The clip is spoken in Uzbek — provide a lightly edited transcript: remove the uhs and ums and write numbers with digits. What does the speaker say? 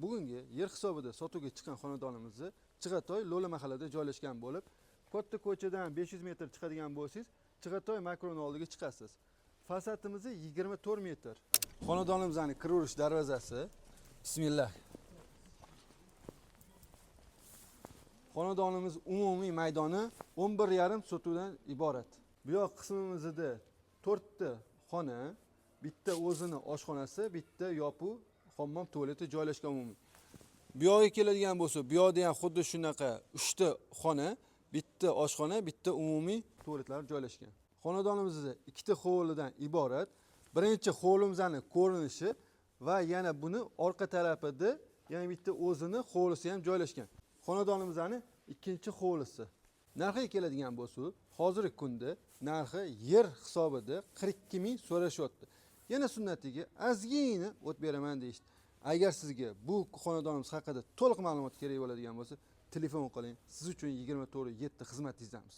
Bugungi yer hisobida sotuvga chiqqan xonadonimizni Chig'atoy Lo'li mahallada joylashgan bo'lib, katta ko'chadan 500 metr chiqadigan bo'lsangiz, Chig'atoy makroning oldiga chiqasiz. Fasadimiz 24 metr. Xonadonimizning kiraverish darvozasi. Bismillah. Xonadonimiz umumiy maydoni 11,5 sotuvdan iborat. Bu yoq qismimizda 4 ta xona, bitta o'zini oshxonasi, bitta yopiq hammom tualeti joylashgan umumiy. Bu yoqqa keladigan bo'lsa, bu yoqda ham xuddi shunaqa 3 ta xona, bitta oshxona, bitta umumiy tualetlar joylashgan. Xonadonimizda 2 ta hovlidan iborat. Birinchi hovlimizning ko'rinishi va yana buni orqa tarafida yana bitta o'zini hovlisi ham joylashgan. Xonadonimizning ikkinchi hovlisi. Narxiga keladigan bo'lsa, hozirgi kunda narxi yer hisobida 42 ming so'rashyapti. Yana sunnatiga ozgina o't beraman deyishdi. Agar sizga bu xonadonimiz haqida to'liq ma'lumot kerak bo'ladigan bo'lsa, telefon qiling. Siz uchun 24/7 xizmat izlamiz.